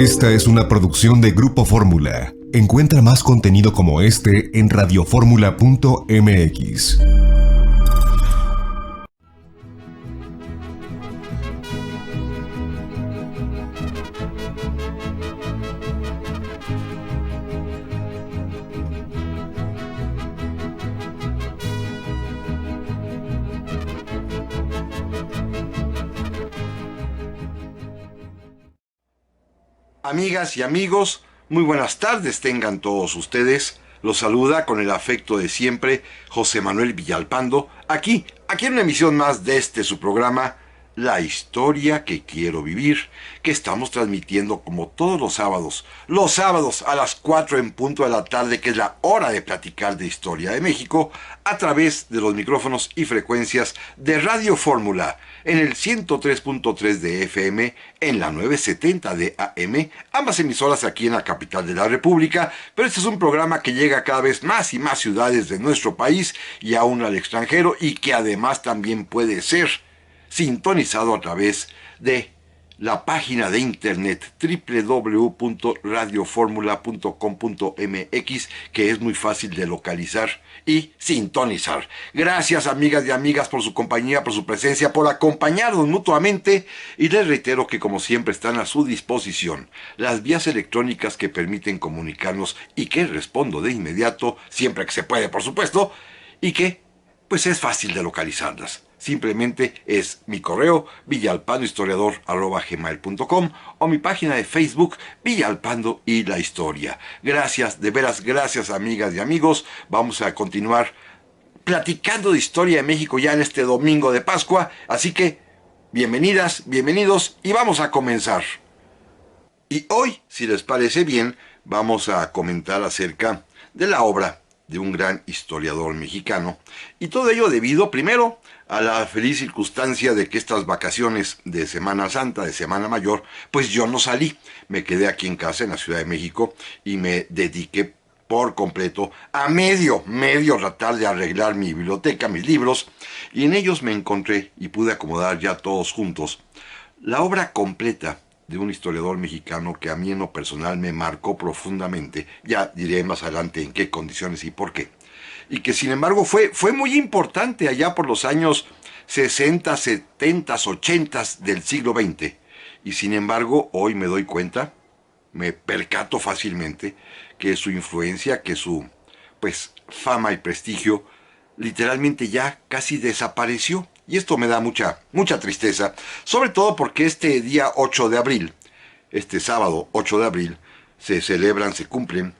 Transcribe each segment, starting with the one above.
Esta es una producción de Grupo Fórmula. Encuentra más contenido como este en radioformula.mx. Amigas y amigos, muy buenas tardes tengan todos ustedes. Los saluda con el afecto de siempre José Manuel Villalpando, aquí en una emisión más de su programa, La Historia que Quiero Vivir, que estamos transmitiendo como todos los sábados a las 4 en punto de la tarde, que es la hora de platicar de historia de México, a través de los micrófonos y frecuencias de Radio Fórmula, en el 103.3 de FM, en la 970 de AM, ambas emisoras aquí en la capital de la República, pero este es un programa que llega a cada vez más y más ciudades de nuestro país y aún al extranjero, y que además también puede ser sintonizado a través de la página de internet www.radioformula.com.mx, que es muy fácil de localizar y sintonizar. Gracias, amigas y amigas, por su compañía, por su presencia, por acompañarnos mutuamente, y les reitero que como siempre están a su disposición las vías electrónicas que permiten comunicarnos y que respondo de inmediato, siempre que se puede, por supuesto, y que pues es fácil de localizarlas. Simplemente es mi correo, villalpandohistoriador@gmail.com, o mi página de Facebook, Villalpando y la Historia. Gracias, de veras, gracias, amigas y amigos. Vamos a continuar platicando de historia de México ya en este domingo de Pascua. Así que, bienvenidas, bienvenidos, y vamos a comenzar. Y hoy, si les parece bien, vamos a comentar acerca de la obra de un gran historiador mexicano, y todo ello debido, primero, a la feliz circunstancia de que estas vacaciones de Semana Santa, de Semana Mayor, pues yo no salí, me quedé aquí en casa en la Ciudad de México y me dediqué por completo a medio tratar de arreglar mi biblioteca, mis libros, y en ellos me encontré y pude acomodar ya todos juntos la obra completa de un historiador mexicano que a mí en lo personal me marcó profundamente. Ya diré más adelante en qué condiciones y por qué. Y que sin embargo fue muy importante allá por los años 60, 70, 80 del siglo XX. Y sin embargo hoy me doy cuenta, me percato fácilmente, que su influencia, que su fama y prestigio literalmente ya casi desapareció. Y esto me da mucha tristeza, sobre todo porque este día 8 de abril, este sábado 8 de abril, se cumplen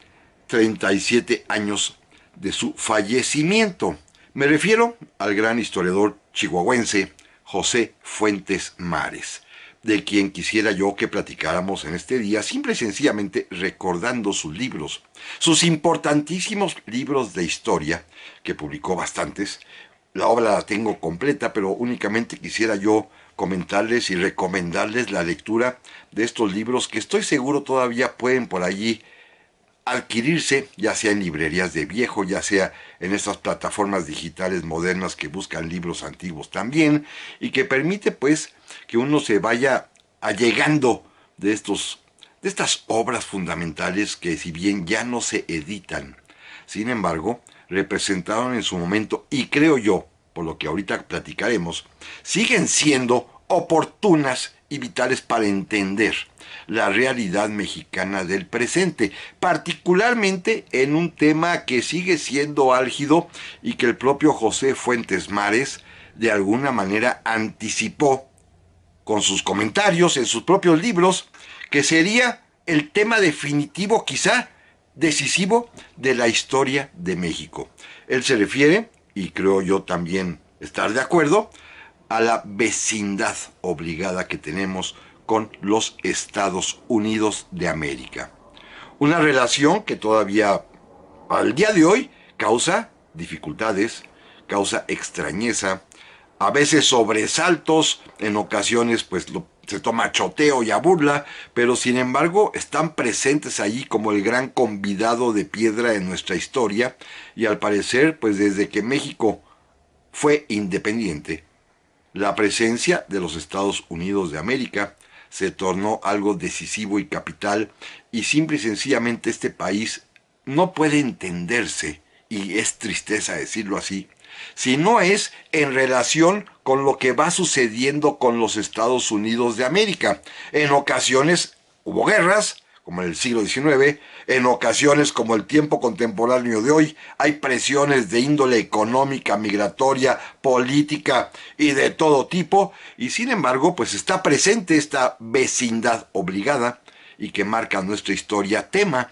37 años de su fallecimiento. Me refiero al gran historiador chihuahuense José Fuentes Mares, de quien quisiera yo que platicáramos en este día, simple y sencillamente recordando sus libros, sus importantísimos libros de historia, que publicó bastantes. La obra la tengo completa, pero únicamente quisiera yo comentarles y recomendarles la lectura de estos libros, que estoy seguro todavía pueden por allí adquirirse, ya sea en librerías de viejo, ya sea en estas plataformas digitales modernas que buscan libros antiguos también, y que permite pues que uno se vaya allegando de estas obras fundamentales que, si bien ya no se editan, sin embargo representaron en su momento, y creo yo, por lo que ahorita platicaremos, siguen siendo oportunas y vitales para entender la realidad mexicana del presente, particularmente en un tema que sigue siendo álgido y que el propio José Fuentes Mares de alguna manera anticipó con sus comentarios en sus propios libros, que sería el tema definitivo, quizá decisivo, de la historia de México. Él se refiere, y creo yo también estar de acuerdo, a la vecindad obligada que tenemos con los Estados Unidos de América. Una relación que todavía al día de hoy causa dificultades, causa extrañeza, a veces sobresaltos, en ocasiones se toma choteo y a burla, pero sin embargo están presentes allí como el gran convidado de piedra en nuestra historia, y al parecer desde que México fue independiente, la presencia de los Estados Unidos de América se tornó algo decisivo y capital, y simple y sencillamente este país no puede entenderse, y es tristeza decirlo así, si no es en relación con lo que va sucediendo con los Estados Unidos de América. En ocasiones hubo guerras, como en el siglo XIX, en ocasiones como el tiempo contemporáneo de hoy, hay presiones de índole económica, migratoria, política y de todo tipo, y sin embargo, pues está presente esta vecindad obligada y que marca nuestra historia, tema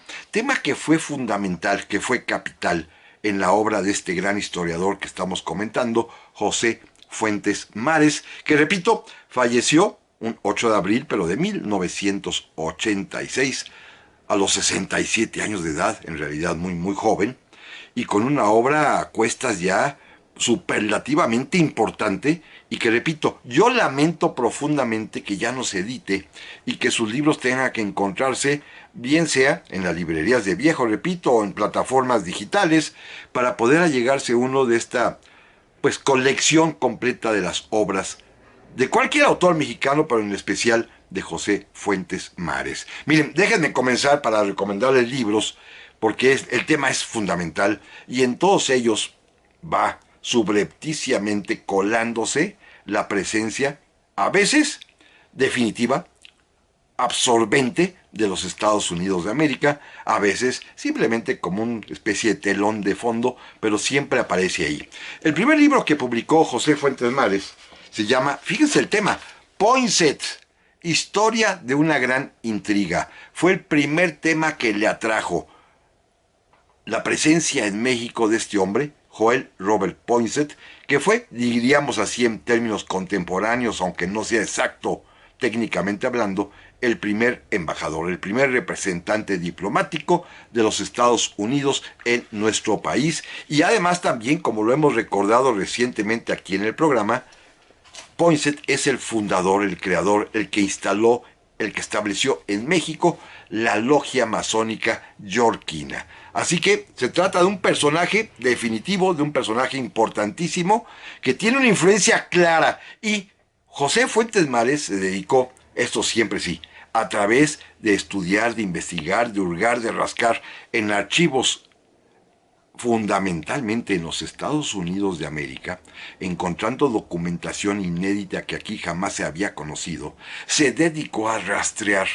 que fue fundamental, que fue capital en la obra de este gran historiador que estamos comentando, José Fuentes Mares, que repito, falleció un 8 de abril, pero de 1986, a los 67 años de edad, en realidad muy joven, y con una obra a cuestas ya superlativamente importante, y que repito, yo lamento profundamente que ya no se edite y que sus libros tengan que encontrarse bien sea en las librerías de viejo, repito, o en plataformas digitales, para poder allegarse uno de esta pues colección completa de las obras de cualquier autor mexicano, pero en especial de José Fuentes Mares. Miren, déjenme comenzar para recomendarles libros, porque el tema es fundamental, y en todos ellos va subrepticiamente colándose la presencia, a veces definitiva, absorbente de los Estados Unidos de América, a veces simplemente como una especie de telón de fondo, pero siempre aparece ahí. El primer libro que publicó José Fuentes Mares se llama, fíjense el tema, Poinsett, historia de una gran intriga. Fue el primer tema que le atrajo la presencia en México de este hombre, Joel Robert Poinsett, que fue, diríamos así en términos contemporáneos, aunque no sea exacto técnicamente hablando, el primer embajador, el primer representante diplomático de los Estados Unidos en nuestro país, y además también, como lo hemos recordado recientemente aquí en el programa, Poinsett es el fundador, el creador, el que instaló, el que estableció en México la logia masónica yorquina. Así que se trata de un personaje definitivo, de un personaje importantísimo, que tiene una influencia clara, y José Fuentes Mares se dedicó, esto siempre sí, a través de estudiar, de investigar, de hurgar, de rascar en archivos fundamentalmente en los Estados Unidos de América, encontrando documentación inédita que aquí jamás se había conocido, se dedicó a rastrear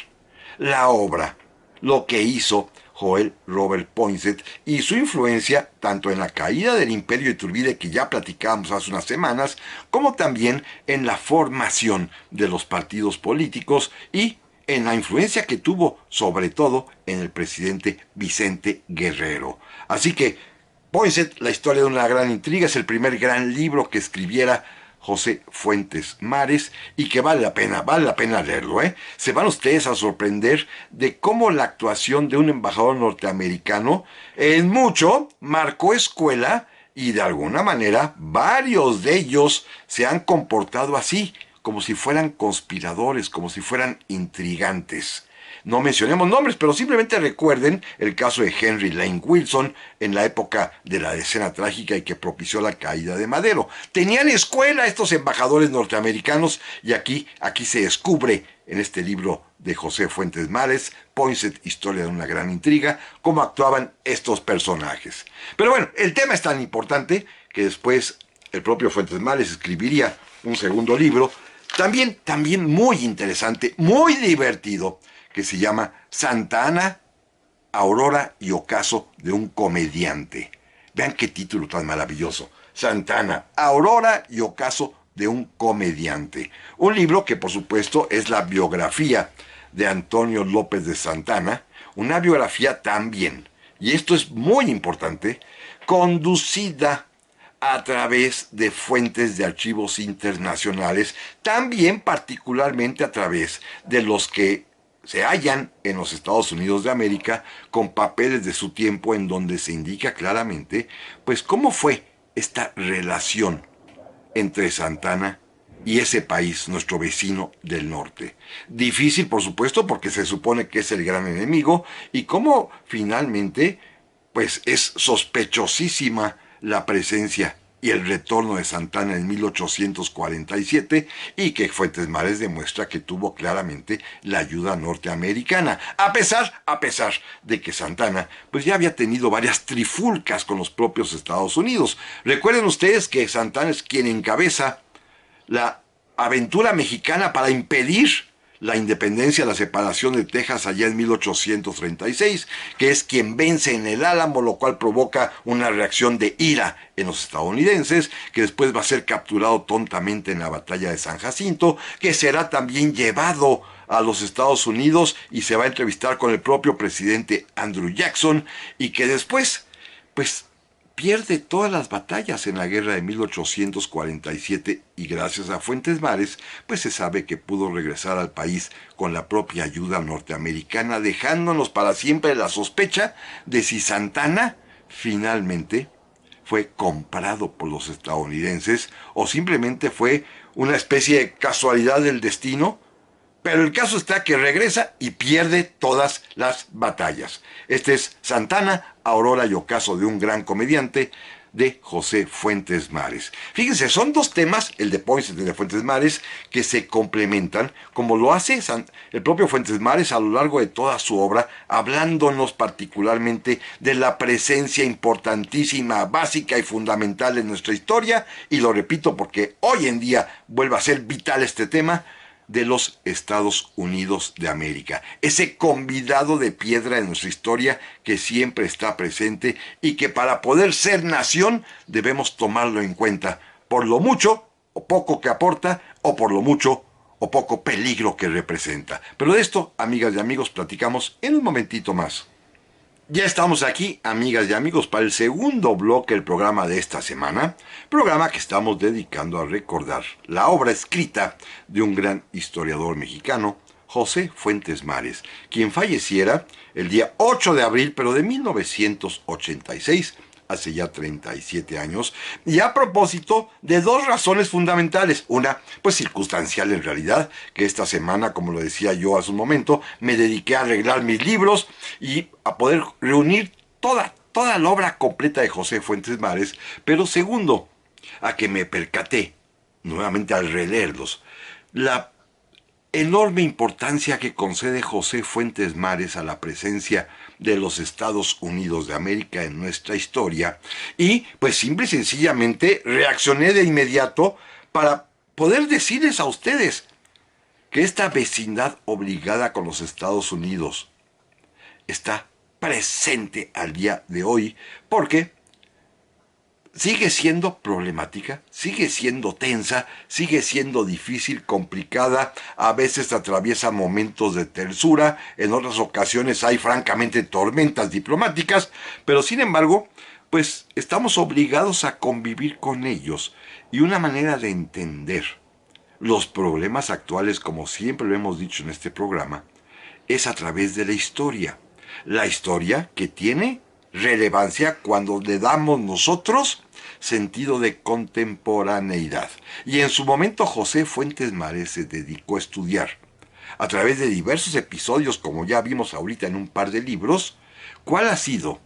la obra, lo que hizo Joel Robert Poinsett y su influencia tanto en la caída del Imperio de Iturbide, que ya platicábamos hace unas semanas, como también en la formación de los partidos políticos y en la influencia que tuvo sobre todo en el presidente Vicente Guerrero. Así que Poinsett, la historia de una gran intriga, es el primer gran libro que escribiera José Fuentes Mares, y que vale la pena leerlo, ¿eh? Se van ustedes a sorprender de cómo la actuación de un embajador norteamericano en mucho marcó escuela, y de alguna manera varios de ellos se han comportado así, como si fueran conspiradores, como si fueran intrigantes. No mencionemos nombres, pero simplemente recuerden el caso de Henry Lane Wilson en la época de la Decena Trágica y que propició la caída de Madero. Tenían escuela estos embajadores norteamericanos, y aquí se descubre en este libro de José Fuentes Mares, Poinsett, historia de una gran intriga, cómo actuaban estos personajes. Pero bueno, el tema es tan importante que después el propio Fuentes Mares escribiría un segundo libro, también muy interesante, muy divertido, que se llama Santa Ana, Aurora y Ocaso de un comediante. Vean qué título tan maravilloso. Santa Ana, Aurora y Ocaso de un comediante. Un libro que por supuesto es la biografía de Antonio López de Santana, una biografía también, y esto es muy importante, conducida a través de fuentes de archivos internacionales, también particularmente a través de los que se hallan en los Estados Unidos de América, con papeles de su tiempo en donde se indica claramente pues cómo fue esta relación entre Santana y ese país, nuestro vecino del norte. Difícil, por supuesto, porque se supone que es el gran enemigo, y cómo finalmente pues es sospechosísima la presencia y el retorno de Santana en 1847, y que Fuentes Mares demuestra que tuvo claramente la ayuda norteamericana, a pesar de que Santana pues ya había tenido varias trifulcas con los propios Estados Unidos. Recuerden ustedes que Santana es quien encabeza la aventura mexicana para impedir la independencia, la separación de Texas allá en 1836, que es quien vence en el Álamo, lo cual provoca una reacción de ira en los estadounidenses, que después va a ser capturado tontamente en la batalla de San Jacinto, que será también llevado a los Estados Unidos y se va a entrevistar con el propio presidente Andrew Jackson, y que después, pues, pierde todas las batallas en la guerra de 1847, y gracias a Fuentes Mares, pues se sabe que pudo regresar al país con la propia ayuda norteamericana, dejándonos para siempre la sospecha de si Santana finalmente fue comprado por los estadounidenses o simplemente fue una especie de casualidad del destino. Pero el caso está que regresa y pierde todas las batallas. Este es Santana, Aurora y ocaso de un gran comediante, de José Fuentes Mares. Fíjense, son dos temas, el de Poinsett y el de Fuentes Mares, que se complementan, como lo hace el propio Fuentes Mares a lo largo de toda su obra, hablándonos particularmente de la presencia importantísima, básica y fundamental en nuestra historia, y lo repito porque hoy en día vuelve a ser vital este tema, de los Estados Unidos de América. Ese convidado de piedra en nuestra historia que siempre está presente y que para poder ser nación debemos tomarlo en cuenta por lo mucho o poco que aporta, o por lo mucho o poco peligro que representa. Pero de esto, amigas y amigos, platicamos en un momentito más. Ya estamos aquí, amigas y amigos, para el segundo bloque del programa de esta semana, programa que estamos dedicando a recordar la obra escrita de un gran historiador mexicano, José Fuentes Mares, quien falleciera el día 8 de abril, pero de 1986, hace ya 37 años, y a propósito de dos razones fundamentales. Una, pues circunstancial en realidad, que esta semana, como lo decía yo hace un momento, me dediqué a arreglar mis libros y a poder reunir toda la obra completa de José Fuentes Mares. Pero segundo, a que me percaté, nuevamente al releerlos, la enorme importancia que concede José Fuentes Mares a la presencia de los Estados Unidos de América en nuestra historia, y pues simple y sencillamente reaccioné de inmediato para poder decirles a ustedes que esta vecindad obligada con los Estados Unidos está presente al día de hoy, porque sigue siendo problemática, sigue siendo tensa, sigue siendo difícil, complicada, a veces atraviesa momentos de tersura, en otras ocasiones hay francamente tormentas diplomáticas, pero sin embargo, pues estamos obligados a convivir con ellos, y una manera de entender los problemas actuales, como siempre lo hemos dicho en este programa, es a través de la historia que tiene relevancia cuando le damos nosotros sentido de contemporaneidad. Y en su momento José Fuentes Mares se dedicó a estudiar, a través de diversos episodios, como ya vimos ahorita en un par de libros, cuál ha sido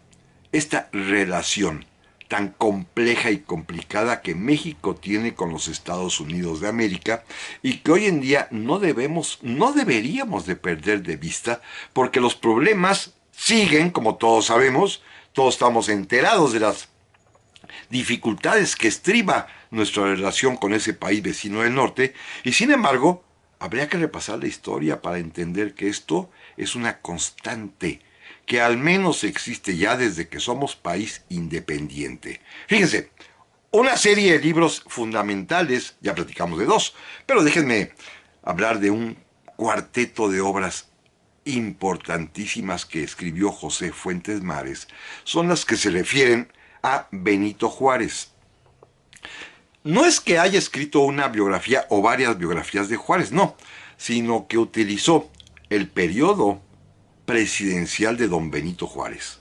esta relación tan compleja y complicada que México tiene con los Estados Unidos de América, y que hoy en día no deberíamos de perder de vista, porque los problemas siguen, como todos sabemos, todos estamos enterados de las dificultades que estriba nuestra relación con ese país vecino del norte, y sin embargo, habría que repasar la historia para entender que esto es una constante, que al menos existe ya desde que somos país independiente. Fíjense, una serie de libros fundamentales, ya platicamos de dos, pero déjenme hablar de un cuarteto de obras importantísimas que escribió José Fuentes Mares, son las que se refieren a Benito Juárez. No es que haya escrito una biografía o varias biografías de Juárez, no, sino que utilizó el periodo presidencial de don Benito Juárez,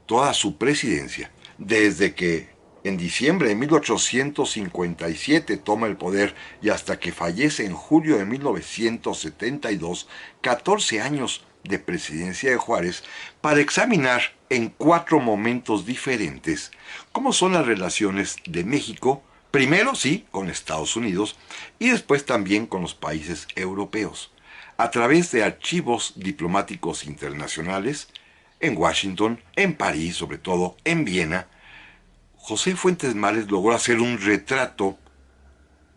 toda su presidencia, desde que en diciembre de 1857 toma el poder y hasta que fallece en julio de 1972, 14 años de presidencia de Juárez, para examinar en 4 momentos diferentes cómo son las relaciones de México, primero sí, con Estados Unidos y después también con los países europeos, a través de archivos diplomáticos internacionales, en Washington, en París, sobre todo en Viena. José Fuentes Mares logró hacer un retrato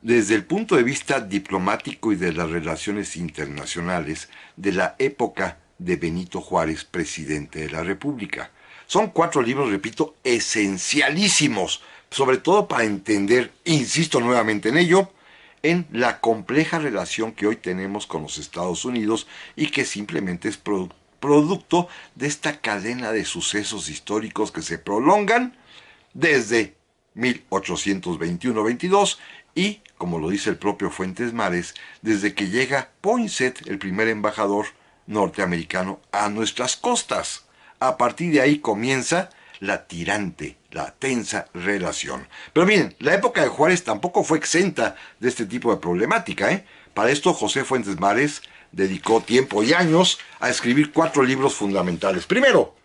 desde el punto de vista diplomático y de las relaciones internacionales de la época de Benito Juárez, presidente de la República. Son 4 libros, repito, esencialísimos, sobre todo para entender, insisto nuevamente en ello, en la compleja relación que hoy tenemos con los Estados Unidos y que simplemente es producto de esta cadena de sucesos históricos que se prolongan desde 1821-22 y, como lo dice el propio Fuentes Mares, desde que llega Poinsett, el primer embajador norteamericano, a nuestras costas. A partir de ahí comienza la tirante, la tensa relación. Pero miren, la época de Juárez tampoco fue exenta de este tipo de problemática, ¿eh? Para esto José Fuentes Mares dedicó tiempo y años a escribir 4 libros fundamentales. Primero,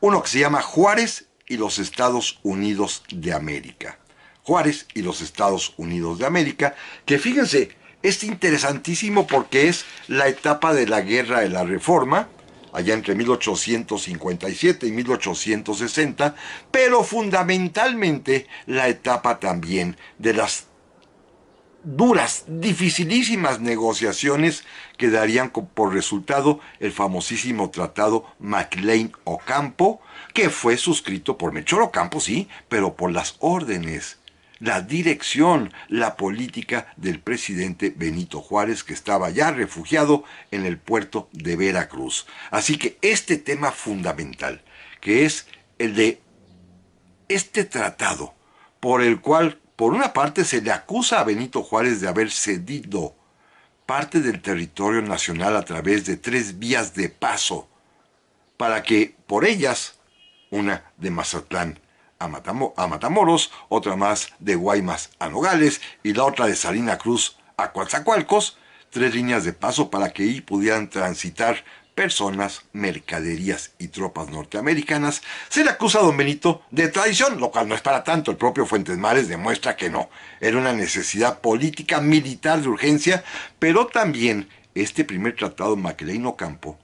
uno que se llama Juárez y los Estados Unidos de América. Juárez y los Estados Unidos de América, que fíjense, es interesantísimo porque es la etapa de la Guerra de la Reforma, allá entre 1857 y 1860, pero fundamentalmente la etapa también de las duras, dificilísimas negociaciones que darían por resultado el famosísimo tratado McLean-Ocampo, que fue suscrito por Melchor Ocampo, sí, pero por las órdenes, la dirección, la política del presidente Benito Juárez, que estaba ya refugiado en el puerto de Veracruz. Así que este tema fundamental, que es el de este tratado, por el cual, por una parte, se le acusa a Benito Juárez de haber cedido parte del territorio nacional a través de 3 vías de paso, para que por ellas, una de Mazatlán a Matamoros, otra más de Guaymas a Nogales y la otra de Salina Cruz a Coatzacoalcos, 3 líneas de paso para que ahí pudieran transitar personas, mercaderías y tropas norteamericanas. Se le acusa a don Benito de traición, lo cual no es para tanto. El propio Fuentes Mares demuestra que no. Era una necesidad política, militar de urgencia, pero también este primer tratado McLean-Ocampo,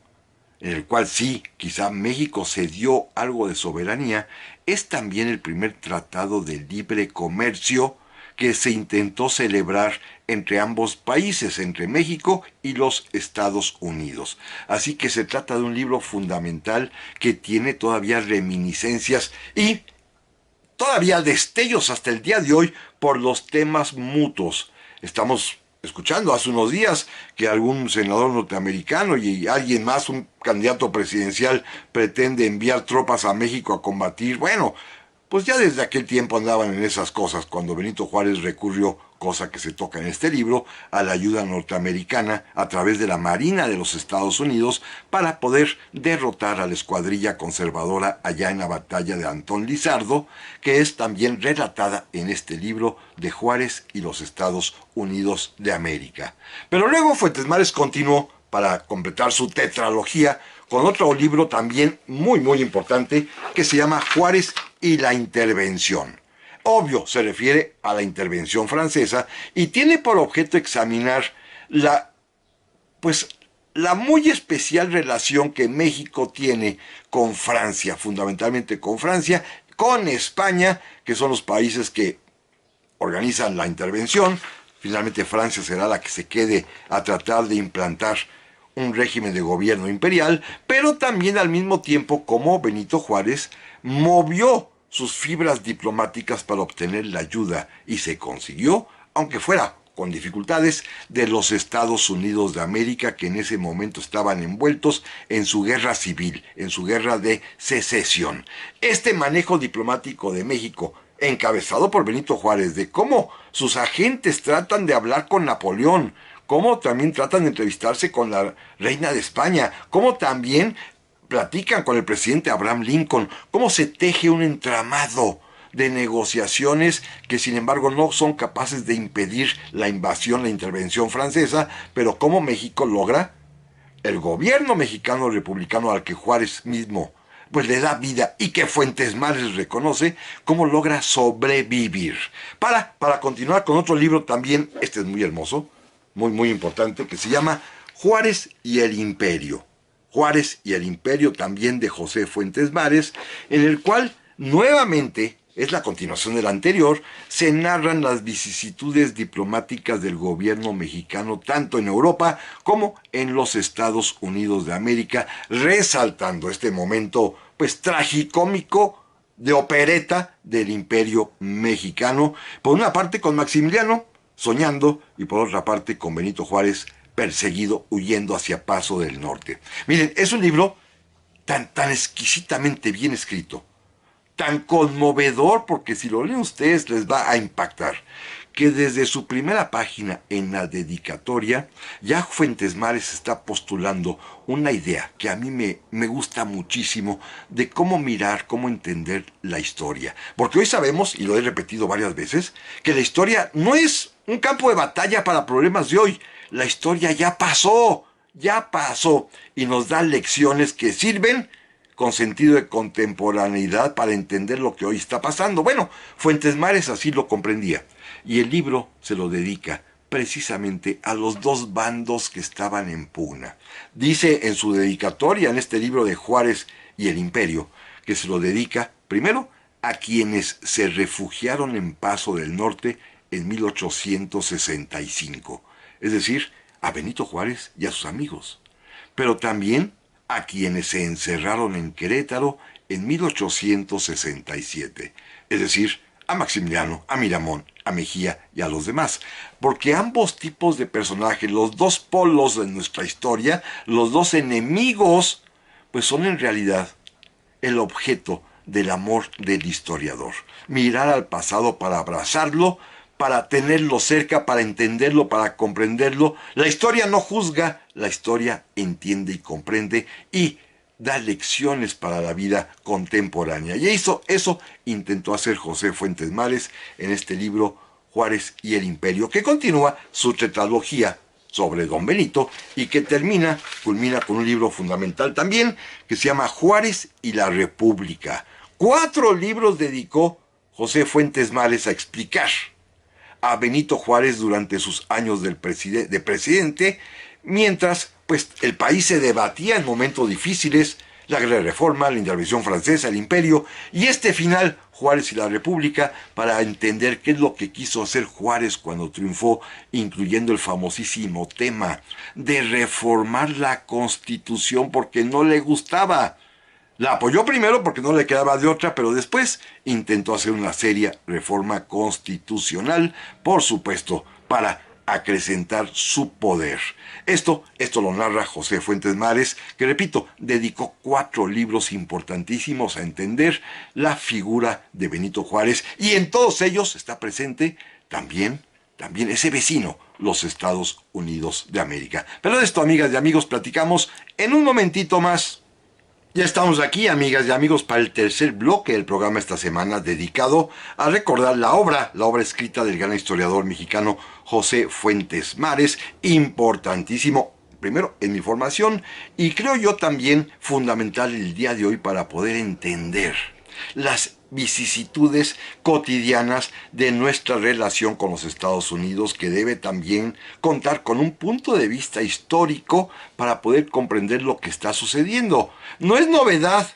en el cual sí, quizá México cedió algo de soberanía, es también el primer tratado de libre comercio que se intentó celebrar entre ambos países, entre México y los Estados Unidos. Así que se trata de un libro fundamental que tiene todavía reminiscencias y todavía destellos hasta el día de hoy por los temas mutuos. Estamos escuchando hace unos días que algún senador norteamericano y alguien más, un candidato presidencial, pretende enviar tropas a México a combatir. Bueno, pues ya desde aquel tiempo andaban en esas cosas, cuando Benito Juárez recurrió, cosa que se toca en este libro, a la ayuda norteamericana a través de la Marina de los Estados Unidos para poder derrotar a la escuadrilla conservadora allá en la batalla de Antón Lizardo, que es también relatada en este libro de Juárez y los Estados Unidos de América. Pero luego Fuentes Mares continuó para completar su tetralogía con otro libro también muy importante que se llama Juárez y la intervención. Obvio, se refiere a la intervención francesa y tiene por objeto examinar la muy especial relación que México tiene con Francia, fundamentalmente con Francia, con España, que son los países que organizan la intervención. Finalmente Francia será la que se quede a tratar de implantar un régimen de gobierno imperial, pero también al mismo tiempo como Benito Juárez movió sus fibras diplomáticas para obtener la ayuda y se consiguió, aunque fuera con dificultades, de los Estados Unidos de América, que en ese momento estaban envueltos en su guerra civil, en su guerra de secesión. Este manejo diplomático de México, encabezado por Benito Juárez, de cómo sus agentes tratan de hablar con Napoleón, cómo también tratan de entrevistarse con la reina de España, cómo también platican con el presidente Abraham Lincoln, cómo se teje un entramado de negociaciones que sin embargo no son capaces de impedir la invasión, la intervención francesa, pero cómo México logra, el gobierno mexicano republicano al que Juárez mismo pues le da vida y que Fuentes Mares reconoce cómo logra sobrevivir. Para continuar con otro libro también, este es muy hermoso, muy importante, que se llama Juárez y el Imperio. Juárez y el Imperio, también de José Fuentes Mares, en el cual nuevamente, es la continuación del anterior, se narran las vicisitudes diplomáticas del gobierno mexicano tanto en Europa como en los Estados Unidos de América, resaltando este momento pues tragicómico de opereta del Imperio Mexicano, por una parte con Maximiliano soñando y por otra parte con Benito Juárez perseguido, huyendo hacia Paso del Norte. Miren, es un libro tan exquisitamente bien escrito, tan conmovedor, porque si lo leen ustedes les va a impactar, que desde su primera página en la dedicatoria, ya Fuentes Mares está postulando una idea que a mí me gusta muchísimo de cómo mirar, cómo entender la historia. Porque hoy sabemos, y lo he repetido varias veces, que la historia no es un campo de batalla para problemas de hoy. La historia ya pasó, y nos da lecciones que sirven con sentido de contemporaneidad para entender lo que hoy está pasando. Bueno, Fuentes Mares así lo comprendía, y el libro se lo dedica precisamente a los dos bandos que estaban en pugna. Dice en su dedicatoria, en este libro de Juárez y el Imperio, que se lo dedica primero a quienes se refugiaron en Paso del Norte en 1865, es decir, a Benito Juárez y a sus amigos, pero también a quienes se encerraron en Querétaro en 1867, es decir, a Maximiliano, a Miramón, a Mejía y a los demás, porque ambos tipos de personajes, los dos polos de nuestra historia, los dos enemigos, pues son en realidad el objeto del amor del historiador. Mirar al pasado para abrazarlo, para tenerlo cerca, para entenderlo, para comprenderlo. La historia no juzga, la historia entiende y comprende y da lecciones para la vida contemporánea. Y eso intentó hacer José Fuentes Mares en este libro Juárez y el Imperio, que continúa su tetralogía sobre Don Benito y que culmina con un libro fundamental también que se llama Juárez y la República. 4 libros dedicó José Fuentes Mares a explicar a Benito Juárez durante sus años de presidente, mientras pues el país se debatía en momentos difíciles, la Guerra de Reforma, la intervención francesa, el Imperio, y este final, Juárez y la República, para entender qué es lo que quiso hacer Juárez cuando triunfó, incluyendo el famosísimo tema de reformar la Constitución porque no le gustaba. La apoyó primero porque no le quedaba de otra, pero después intentó hacer una seria reforma constitucional, por supuesto, para acrecentar su poder. Esto lo narra José Fuentes Mares, que repito, dedicó 4 libros importantísimos a entender la figura de Benito Juárez, y en todos ellos está presente también ese vecino, los Estados Unidos de América. Pero de esto, amigas y amigos, platicamos en un momentito más. Ya estamos aquí, amigas y amigos, para el tercer bloque del programa esta semana, dedicado a recordar la obra escrita del gran historiador mexicano José Fuentes Mares, importantísimo, primero en mi formación, y creo yo también fundamental el día de hoy para poder entender las vicisitudes cotidianas de nuestra relación con los Estados Unidos, que debe también contar con un punto de vista histórico para poder comprender lo que está sucediendo. No es novedad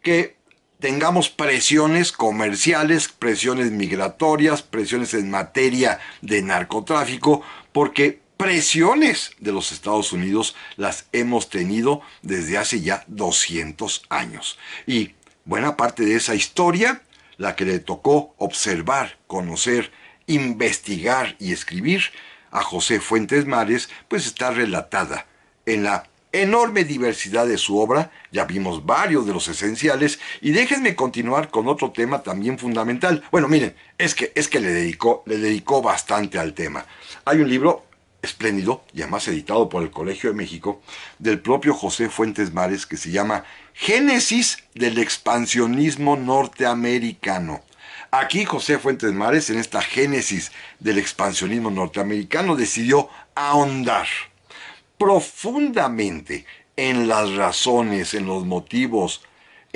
que tengamos presiones comerciales, presiones migratorias, presiones en materia de narcotráfico, porque presiones de los Estados Unidos las hemos tenido desde hace ya 200 años. Y buena parte de esa historia, la que le tocó observar, conocer, investigar y escribir a José Fuentes Mares, pues está relatada en la enorme diversidad de su obra. Ya vimos varios de los esenciales, y déjenme continuar con otro tema también fundamental. Bueno, miren, es que le dedicó bastante al tema. Hay un libro espléndido, y además editado por el Colegio de México, del propio José Fuentes Mares, que se llama Génesis del expansionismo norteamericano. Aquí José Fuentes Mares, en esta génesis del expansionismo norteamericano, decidió ahondar profundamente en las razones, en los motivos,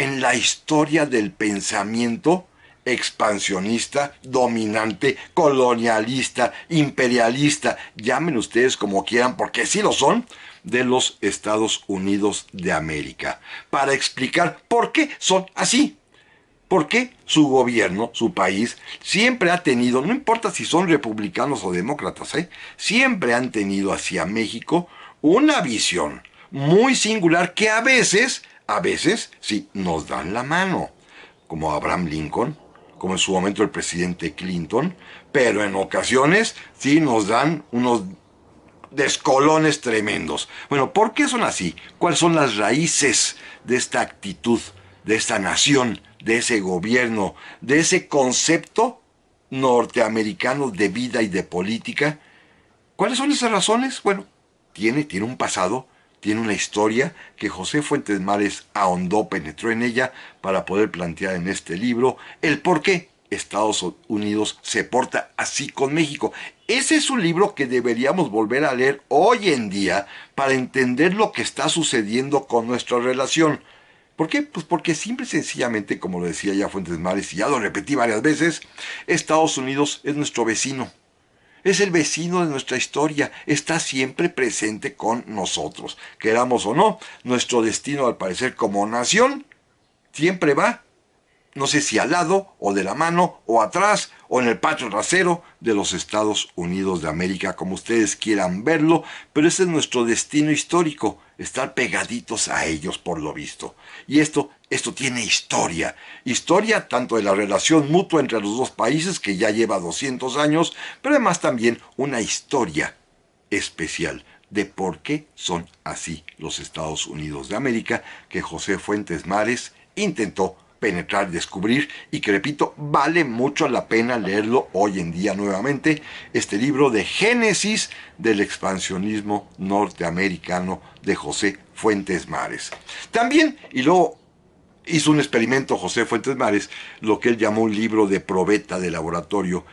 en la historia del pensamiento expansionista, dominante, colonialista, imperialista, llamen ustedes como quieran, porque sí lo son, de los Estados Unidos de América, para explicar por qué son así. ¿Por qué su gobierno, su país, siempre ha tenido, no importa si son republicanos o demócratas, siempre han tenido hacia México una visión muy singular que a veces, sí, nos dan la mano, como Abraham Lincoln, como en su momento el presidente Clinton, pero en ocasiones sí nos dan unos descolones tremendos. Bueno, ¿por qué son así? ¿Cuáles son las raíces de esta actitud, de esta nación, de ese gobierno, de ese concepto norteamericano de vida y de política? ¿Cuáles son esas razones? Bueno, tiene un pasado, tiene una historia que José Fuentes Mares ahondó, penetró en ella para poder plantear en este libro el por qué Estados Unidos se porta así con México. Ese es un libro que deberíamos volver a leer hoy en día para entender lo que está sucediendo con nuestra relación. ¿Por qué? Pues porque simple y sencillamente, como lo decía ya Fuentes Mares, y ya lo repetí varias veces, Estados Unidos es nuestro vecino. Es el vecino de nuestra historia, está siempre presente con nosotros. Queramos o no, nuestro destino al parecer como nación siempre va, no sé si al lado, o de la mano, o atrás, o en el patio trasero de los Estados Unidos de América, como ustedes quieran verlo, pero ese es nuestro destino histórico, estar pegaditos a ellos por lo visto. Y esto tiene historia tanto de la relación mutua entre los dos países, que ya lleva 200 años, pero además también una historia especial de por qué son así los Estados Unidos de América, que José Fuentes Mares intentó penetrar, descubrir, y que repito, vale mucho la pena leerlo hoy en día nuevamente, este libro de Génesis del expansionismo norteamericano de José Fuentes Mares. También, y luego hizo un experimento José Fuentes Mares, lo que él llamó un libro de probeta de laboratorio.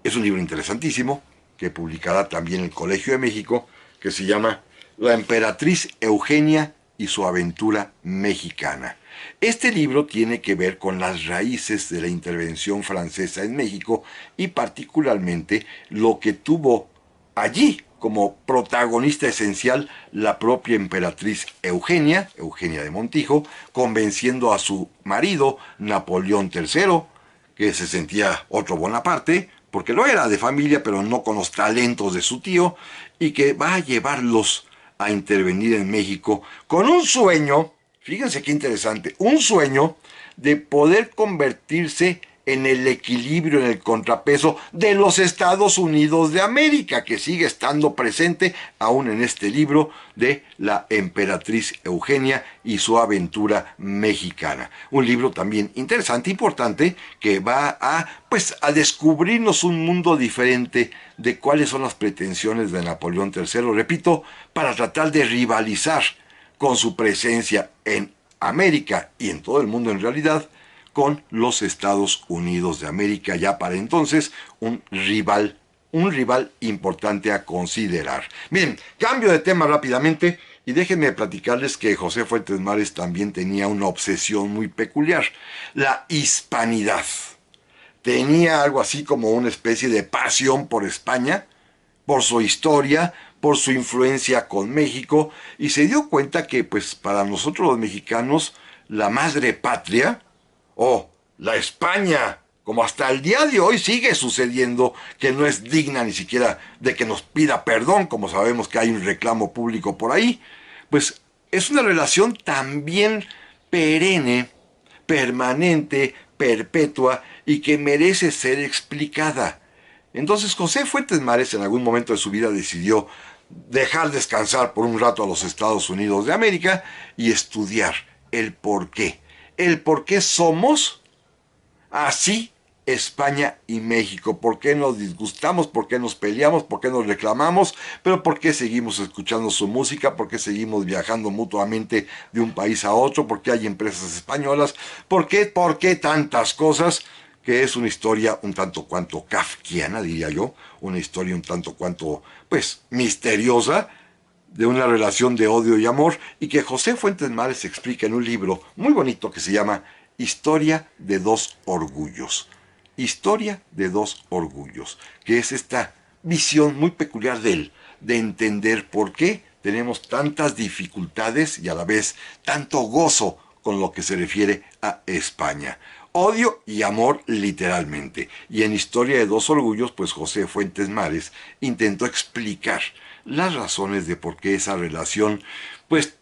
Es un libro interesantísimo, que publicará también el Colegio de México, que se llama La emperatriz Eugenia y su aventura mexicana. Este libro tiene que ver con las raíces de la intervención francesa en México y particularmente lo que tuvo allí como protagonista esencial la propia emperatriz Eugenia de Montijo, convenciendo a su marido Napoleón III, que se sentía otro Bonaparte, porque lo era de familia, pero no con los talentos de su tío, y que va a llevarlos a intervenir en México con un sueño, fíjense qué interesante, un sueño de poder convertirse en el equilibrio, en el contrapeso de los Estados Unidos de América, que sigue estando presente aún en este libro de la emperatriz Eugenia y su aventura mexicana. Un libro también interesante, importante, que va a descubrirnos un mundo diferente de cuáles son las pretensiones de Napoleón III, repito, para tratar de rivalizar con su presencia en América y en todo el mundo en realidad, con los Estados Unidos de América, ya para entonces un rival importante a considerar. Miren, cambio de tema rápidamente y déjenme platicarles que José Fuentes Mares también tenía una obsesión muy peculiar, la hispanidad. Tenía algo así como una especie de pasión por España, por su historia, por su influencia con México, y se dio cuenta que pues para nosotros los mexicanos la madre patria, o la España, como hasta el día de hoy sigue sucediendo, que no es digna ni siquiera de que nos pida perdón, como sabemos que hay un reclamo público por ahí, pues es una relación también perenne, permanente, perpetua, y que merece ser explicada. Entonces José Fuentes Mares en algún momento de su vida decidió dejar descansar por un rato a los Estados Unidos de América y estudiar el por qué. El por qué somos así España y México. ¿Por qué nos disgustamos? ¿Por qué nos peleamos? ¿Por qué nos reclamamos? Pero ¿por qué seguimos escuchando su música? ¿Por qué seguimos viajando mutuamente de un país a otro? ¿Por qué hay empresas españolas? ¿Por qué? ¿Por qué tantas cosas? Que es una historia un tanto cuanto kafkiana, diría yo, una historia un tanto cuanto, pues, misteriosa, de una relación de odio y amor, y que José Fuentes Mares explica en un libro muy bonito que se llama Historia de dos orgullos. Historia de dos orgullos, que es esta visión muy peculiar de él, de entender por qué tenemos tantas dificultades y a la vez tanto gozo con lo que se refiere a España. Odio y amor literalmente. Y en Historia de dos orgullos, pues José Fuentes Mares intentó explicar las razones de por qué esa relación, pues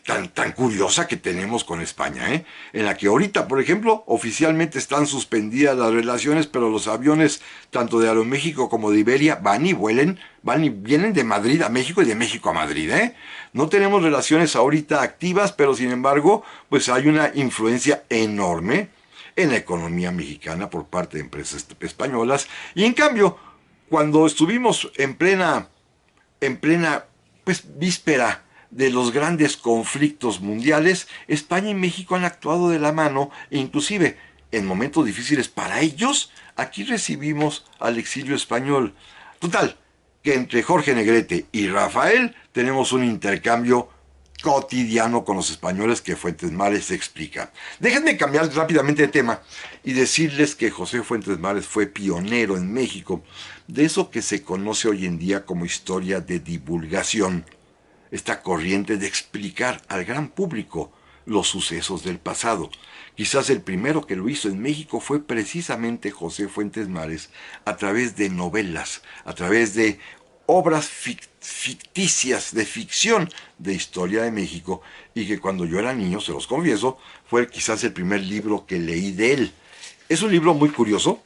tan curiosa que tenemos con España, en la que ahorita, por ejemplo, oficialmente están suspendidas las relaciones, pero los aviones, tanto de Aeroméxico como de Iberia, van y vienen de Madrid a México y de México a Madrid, No tenemos relaciones ahorita activas, pero sin embargo, pues hay una influencia enorme en la economía mexicana por parte de empresas españolas, y en cambio, cuando estuvimos en plena, pues, víspera de los grandes conflictos mundiales, España y México han actuado de la mano e inclusive en momentos difíciles para ellos, aquí recibimos al exilio español. Total, que entre Jorge Negrete y Rafael tenemos un intercambio cotidiano con los españoles que Fuentes Mares explica. Déjenme cambiar rápidamente de tema y decirles que José Fuentes Mares fue pionero en México de eso que se conoce hoy en día como historia de divulgación, esta corriente de explicar al gran público los sucesos del pasado. Quizás el primero que lo hizo en México fue precisamente José Fuentes Mares, a través de novelas, a través de obras ficticias, de ficción, de historia de México, y que cuando yo era niño, se los confieso, fue quizás el primer libro que leí de él. Es un libro muy curioso,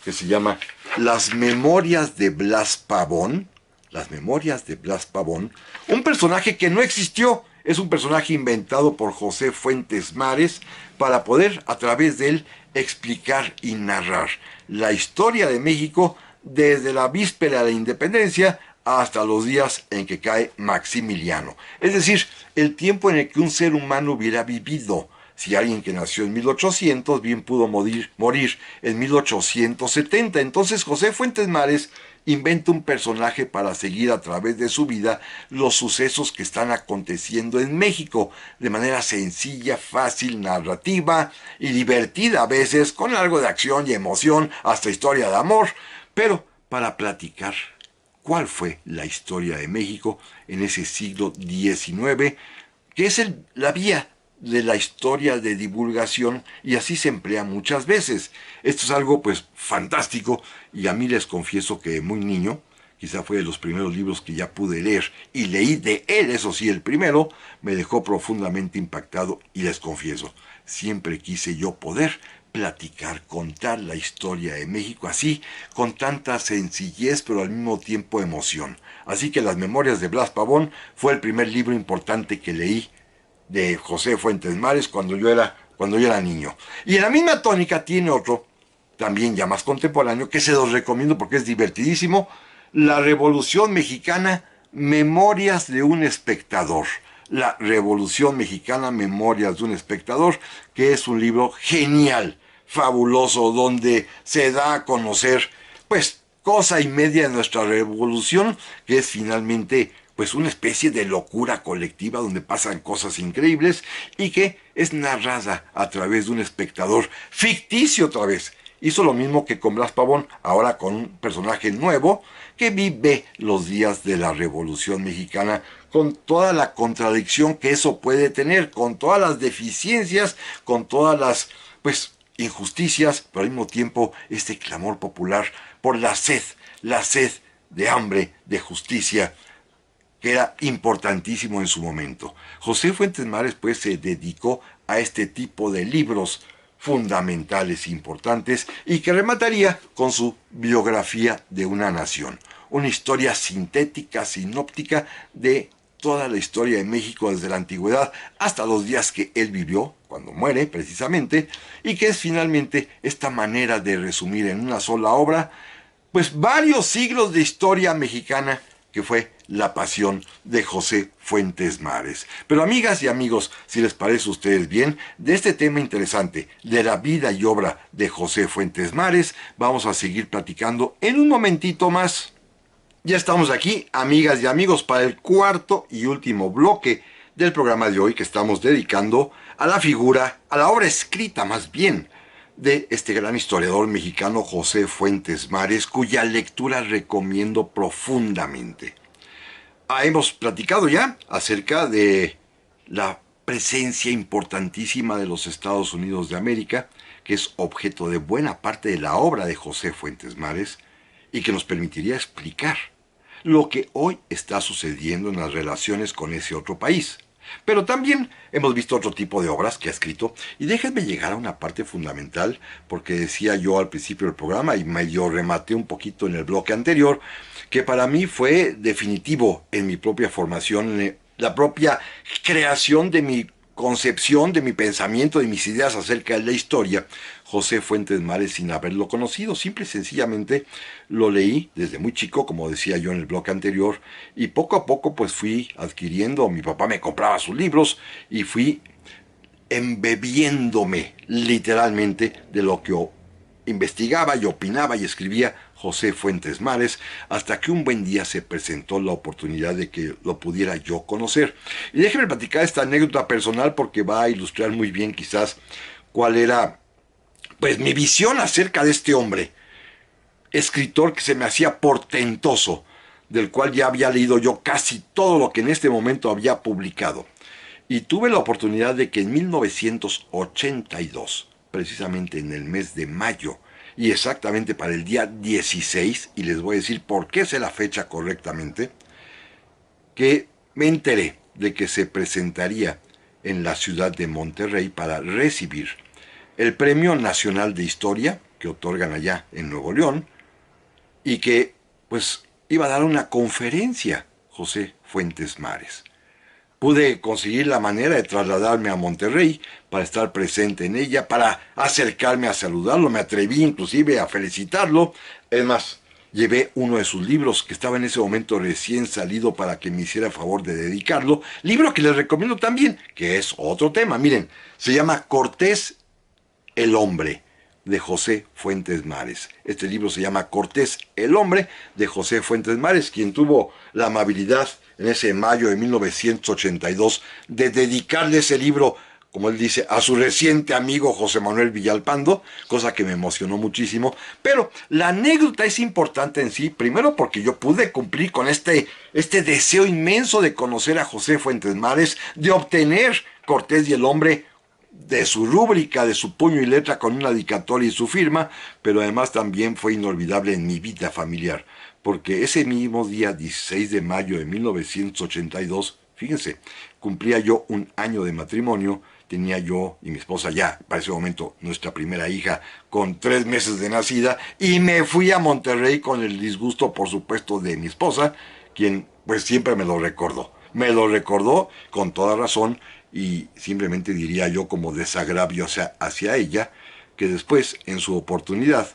que se llama Las Memorias de Blas Pavón, Las Memorias de Blas Pavón, un personaje que no existió, es un personaje inventado por José Fuentes Mares para poder a través de él explicar y narrar la historia de México desde la víspera de la independencia hasta los días en que cae Maximiliano. Es decir, el tiempo en el que un ser humano hubiera vivido. Si alguien que nació en 1800 bien pudo morir en 1870. Entonces José Fuentes Mares inventa un personaje para seguir a través de su vida los sucesos que están aconteciendo en México, de manera sencilla, fácil, narrativa y divertida a veces, con algo de acción y emoción, hasta historia de amor, pero para platicar cuál fue la historia de México en ese siglo XIX, que es la vía de la historia de divulgación, y así se emplea muchas veces. Esto es algo pues fantástico, y a mí les confieso que muy niño, quizá fue de los primeros libros que ya pude leer, y leí de él, eso sí, el primero, me dejó profundamente impactado, y les confieso, siempre quise yo poder platicar, contar la historia de México así, con tanta sencillez, pero al mismo tiempo emoción. Así que Las Memorias de Blas Pavón fue el primer libro importante que leí de José Fuentes Mares cuando yo era niño. Y en la misma tónica tiene otro, también ya más contemporáneo, que se los recomiendo porque es divertidísimo, La Revolución Mexicana, Memorias de un Espectador. La Revolución Mexicana, Memorias de un Espectador, que es un libro genial, fabuloso, donde se da a conocer, pues, cosa y media de nuestra revolución, que es finalmente pues una especie de locura colectiva donde pasan cosas increíbles y que es narrada a través de un espectador ficticio otra vez. Hizo lo mismo que con Blas Pavón, ahora con un personaje nuevo que vive los días de la Revolución Mexicana con toda la contradicción que eso puede tener, con todas las deficiencias, con todas las, pues, injusticias, pero al mismo tiempo este clamor popular por la sed de hambre, de justicia, que era importantísimo en su momento. José Fuentes Mares pues se dedicó a este tipo de libros fundamentales, importantes, y que remataría con su biografía de una nación. Una historia sintética, sinóptica de toda la historia de México desde la antigüedad hasta los días que él vivió, cuando muere precisamente, y que es finalmente esta manera de resumir en una sola obra, pues varios siglos de historia mexicana que fue La Pasión de José Fuentes Mares. Pero amigas y amigos, si les parece a ustedes bien, de este tema interesante, de la vida y obra de José Fuentes Mares, vamos a seguir platicando en un momentito más. Ya estamos aquí, amigas y amigos, para el cuarto y último bloque del programa de hoy que estamos dedicando a la figura, a la obra escrita más bien, de este gran historiador mexicano José Fuentes Mares, cuya lectura recomiendo profundamente. Hemos platicado ya acerca de la presencia importantísima de los Estados Unidos de América, que es objeto de buena parte de la obra de José Fuentes Mares y que nos permitiría explicar lo que hoy está sucediendo en las relaciones con ese otro país. Pero también hemos visto otro tipo de obras que ha escrito, y déjenme llegar a una parte fundamental, porque decía yo al principio del programa, y medio rematé un poquito en el bloque anterior, que para mí fue definitivo en mi propia formación, en la propia creación de mi concepción, de mi pensamiento, de mis ideas acerca de la historia, José Fuentes Mares, sin haberlo conocido. Simple y sencillamente lo leí desde muy chico, como decía yo en el bloque anterior, y poco a poco pues fui adquiriendo, mi papá me compraba sus libros y fui embebiéndome literalmente de lo que investigaba y opinaba y escribía José Fuentes Mares, hasta que un buen día se presentó la oportunidad de que lo pudiera yo conocer. Y déjenme platicar esta anécdota personal porque va a ilustrar muy bien quizás cuál era pues mi visión acerca de este hombre, escritor que se me hacía portentoso, del cual ya había leído yo casi todo lo que en este momento había publicado. Y tuve la oportunidad de que en 1982, precisamente en el mes de mayo, y exactamente para el día 16, y les voy a decir por qué sé la fecha correctamente, que me enteré de que se presentaría en la ciudad de Monterrey para recibir el Premio Nacional de Historia que otorgan allá en Nuevo León, y que pues iba a dar una conferencia José Fuentes Mares. Pude conseguir la manera de trasladarme a Monterrey para estar presente en ella, para acercarme a saludarlo, me atreví inclusive a felicitarlo. Es más, llevé uno de sus libros que estaba en ese momento recién salido para que me hiciera favor de dedicarlo, libro que les recomiendo también, que es otro tema. Miren, se llama Cortés el Hombre, de José Fuentes Mares. Este libro se llama Cortés el Hombre, de José Fuentes Mares, quien tuvo la amabilidad en ese mayo de 1982 de dedicarle ese libro, como él dice, a su reciente amigo José Manuel Villalpando, cosa que me emocionó muchísimo. Pero la anécdota es importante en sí, primero porque yo pude cumplir con este deseo inmenso de conocer a José Fuentes Mares, de obtener Cortés y el Hombre, de su rúbrica, de su puño y letra con una dedicatoria y su firma, pero además también fue inolvidable en mi vida familiar, porque ese mismo día 16 de mayo de 1982, fíjense, cumplía yo un año de matrimonio, tenía yo y mi esposa ya, para ese momento, nuestra primera hija, con 3 meses de nacida, y me fui a Monterrey con el disgusto, por supuesto, de mi esposa, quien pues siempre me lo recordó con toda razón, y simplemente diría yo como desagravio hacia ella, que después, en su oportunidad,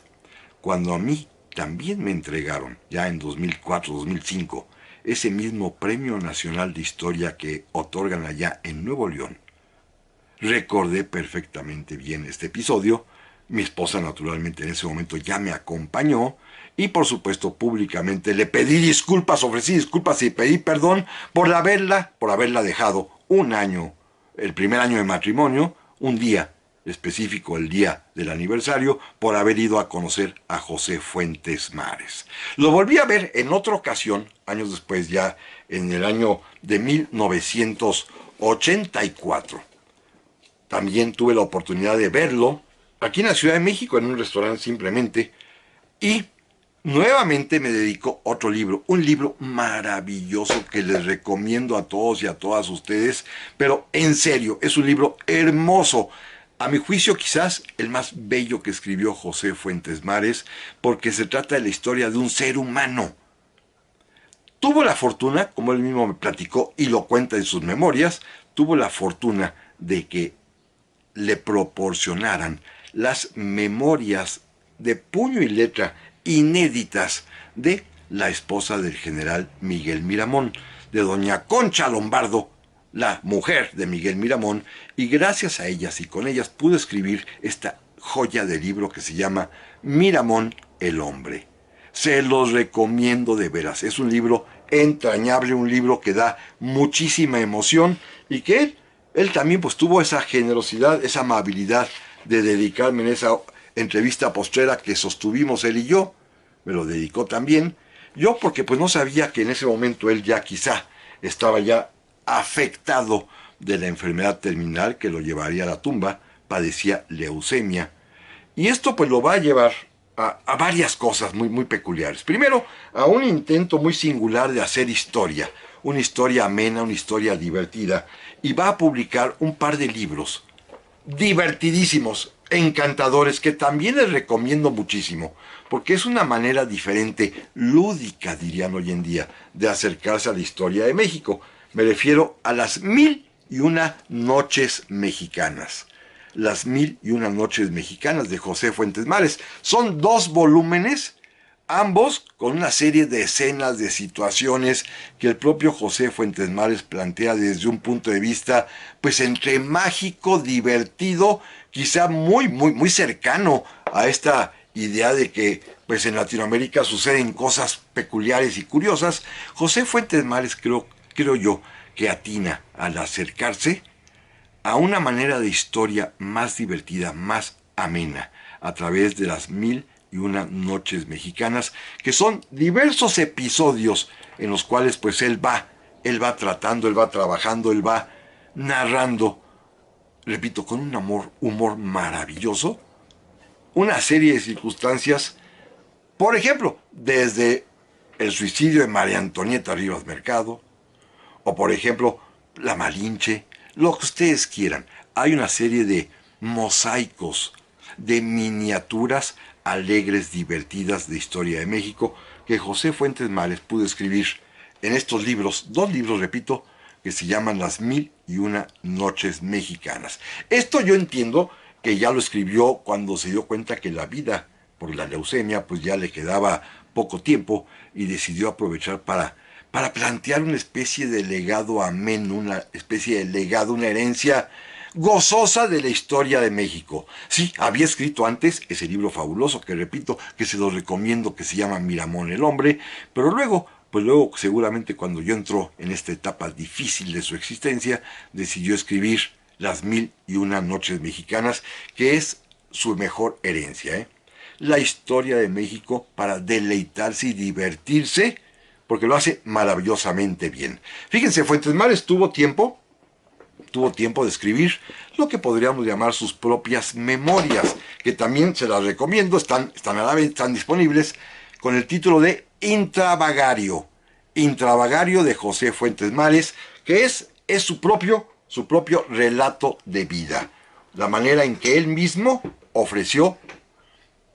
cuando a mí también me entregaron, ya en 2004-2005, ese mismo Premio Nacional de Historia que otorgan allá en Nuevo León, recordé perfectamente bien este episodio. Mi esposa naturalmente en ese momento ya me acompañó y por supuesto públicamente le pedí disculpas, ofrecí disculpas y pedí perdón por haberla dejado un año, el primer año de matrimonio, un día específico, el día del aniversario, por haber ido a conocer a José Fuentes Mares. Lo volví a ver en otra ocasión, años después, ya en el año de 1984. También tuve la oportunidad de verlo aquí en la Ciudad de México, en un restaurante simplemente, y nuevamente me dedicó otro libro, un libro maravilloso que les recomiendo a todos y a todas ustedes, pero en serio, es un libro hermoso. A mi juicio, quizás el más bello que escribió José Fuentes Mares, porque se trata de la historia de un ser humano. Tuvo la fortuna, como él mismo me platicó y lo cuenta en sus memorias, tuvo la fortuna de que le proporcionaran las memorias de puño y letra inéditas de la esposa del general Miguel Miramón, de doña Concha Lombardo, la mujer de Miguel Miramón, y gracias a ellas y con ellas pudo escribir esta joya de libro que se llama Miramón el Hombre. Se los recomiendo de veras. Es un libro entrañable, un libro que da muchísima emoción y que él también pues tuvo esa generosidad, esa amabilidad de dedicarme en esa entrevista postrera que sostuvimos él y yo. Me lo dedicó también. Yo porque pues no sabía que en ese momento él ya quizá estaba ya afectado de la enfermedad terminal que lo llevaría a la tumba. Padecía leucemia. Y esto pues lo va a llevar a varias cosas muy peculiares. Primero, a un intento muy singular de hacer historia. Una historia amena, una historia divertida. Y va a publicar un par de libros divertidísimos, encantadores, que también les recomiendo muchísimo, porque es una manera diferente, lúdica, dirían hoy en día, de acercarse a la historia de México. Me refiero a las 1001 noches mexicanas. Las 1001 noches mexicanas de José Fuentes Mares. Son 2 volúmenes, ambos con una serie de escenas, de situaciones que el propio José Fuentes Mares plantea desde un punto de vista, pues entre mágico, divertido, quizá muy cercano a esta idea de que pues en Latinoamérica suceden cosas peculiares y curiosas. José Fuentes Mares creo yo que atina al acercarse a una manera de historia más divertida, más amena, a través de las 1001 noches mexicanas, que son diversos episodios en los cuales pues él va tratando, él va trabajando, él va narrando, repito, con un humor maravilloso, una serie de circunstancias, por ejemplo, desde el suicidio de María Antonieta Rivas Mercado, o por ejemplo, la Malinche, lo que ustedes quieran. Hay una serie de mosaicos, de miniaturas alegres, divertidas de historia de México, que José Fuentes Mares pudo escribir en estos libros, 2 libros, repito, que se llaman Las 1001 noches mexicanas. Esto yo entiendo que ya lo escribió cuando se dio cuenta que la vida por la leucemia pues ya le quedaba poco tiempo y decidió aprovechar para plantear una especie de legado ameno, una especie de legado, una herencia gozosa de la historia de México. Sí, había escrito antes ese libro fabuloso que repito, que se lo recomiendo, que se llama Miramón el hombre, pero luego seguramente cuando yo entró en esta etapa difícil de su existencia, decidió escribir Las 1001 noches mexicanas, que es su mejor herencia, ¿eh? La historia de México para deleitarse y divertirse, porque lo hace maravillosamente bien. Fíjense, Fuentes Mares tuvo tiempo de escribir lo que podríamos llamar sus propias memorias, que también se las recomiendo, están a la vez, están disponibles, con el título de Intravagario. Intravagario de José Fuentes Mares, que es su propio relato de vida. La manera en que él mismo ofreció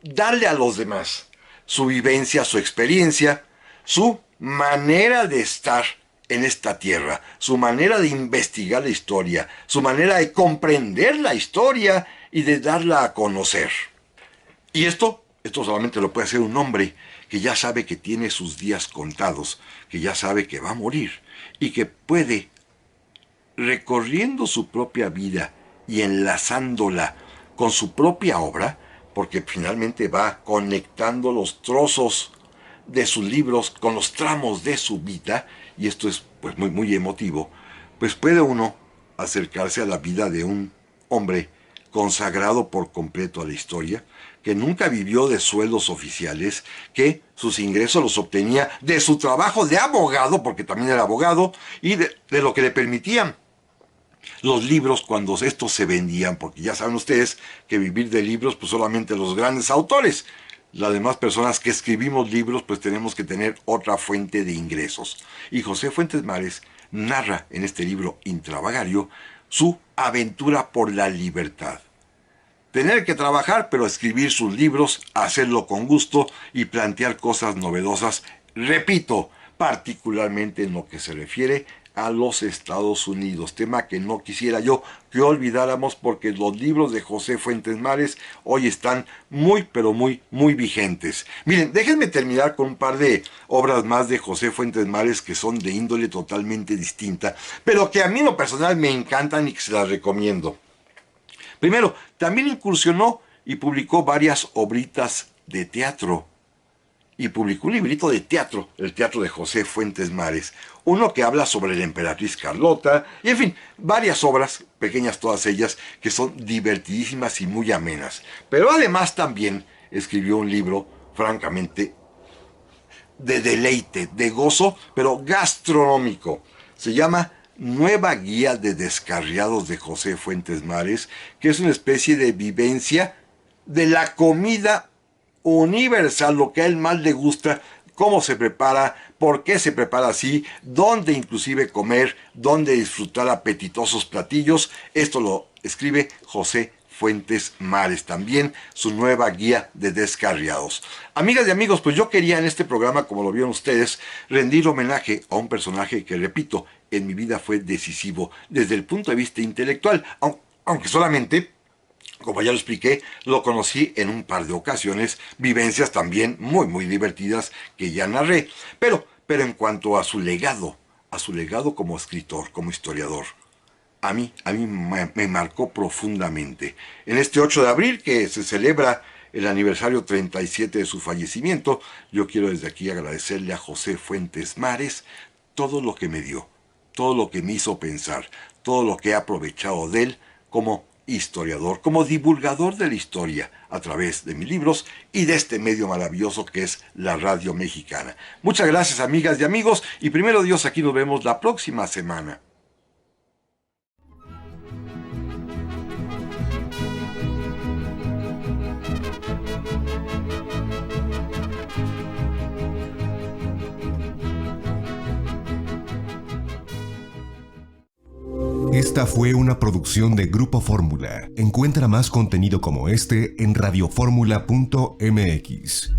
darle a los demás su vivencia, su experiencia, su manera de estar en esta tierra, su manera de investigar la historia, su manera de comprender la historia y de darla a conocer. Y esto solamente lo puede hacer un hombre que ya sabe que tiene sus días contados, que ya sabe que va a morir y que puede, recorriendo su propia vida y enlazándola con su propia obra, porque finalmente va conectando los trozos de sus libros con los tramos de su vida, y esto es pues muy emotivo, pues puede uno acercarse a la vida de un hombre consagrado por completo a la historia, que nunca vivió de sueldos oficiales, que sus ingresos los obtenía de su trabajo de abogado, porque también era abogado, y de lo que le permitían los libros cuando estos se vendían, porque ya saben ustedes que vivir de libros pues solamente los grandes autores. Las demás personas que escribimos libros pues tenemos que tener otra fuente de ingresos. Y José Fuentes Mares narra en este libro Intravagario su aventura por la libertad. Tener que trabajar, pero escribir sus libros, hacerlo con gusto y plantear cosas novedosas, repito, particularmente en lo que se refiere a los Estados Unidos, tema que no quisiera yo que olvidáramos, porque los libros de José Fuentes Mares hoy están pero muy vigentes. Miren, déjenme terminar con un par de obras más de José Fuentes Mares que son de índole totalmente distinta, pero que a mí en lo personal me encantan y que se las recomiendo. Primero, también incursionó y publicó varias obritas de teatro. y publicó un librito de teatro, el teatro de José Fuentes Mares, uno que habla sobre la emperatriz Carlota, y en fin, varias obras, pequeñas todas ellas, que son divertidísimas y muy amenas. Pero además también escribió un libro, francamente, de deleite, de gozo, pero gastronómico. Se llama Nueva Guía de Descarriados de José Fuentes Mares, que es una especie de vivencia de la comida universal, lo que a él más le gusta, cómo se prepara, por qué se prepara así, dónde inclusive comer, dónde disfrutar apetitosos platillos. Esto lo escribe José Fuentes Mares, también su nueva guía de descarriados. Amigas y amigos, pues yo quería en este programa, como lo vieron ustedes, rendir homenaje a un personaje que, repito, en mi vida fue decisivo desde el punto de vista intelectual, aunque solamente, como ya lo expliqué, lo conocí en un par de ocasiones, vivencias también muy divertidas que ya narré. Pero en cuanto a su legado como escritor, como historiador, a mí me marcó profundamente. En este 8 de abril, que se celebra el aniversario 37 de su fallecimiento, yo quiero desde aquí agradecerle a José Fuentes Mares todo lo que me dio, todo lo que me hizo pensar, todo lo que he aprovechado de él como historiador, como divulgador de la historia a través de mis libros y de este medio maravilloso que es la radio mexicana. Muchas gracias, amigas y amigos, y primero Dios, aquí nos vemos la próxima semana. Esta fue una producción de Grupo Fórmula. Encuentra más contenido como este en radioformula.mx.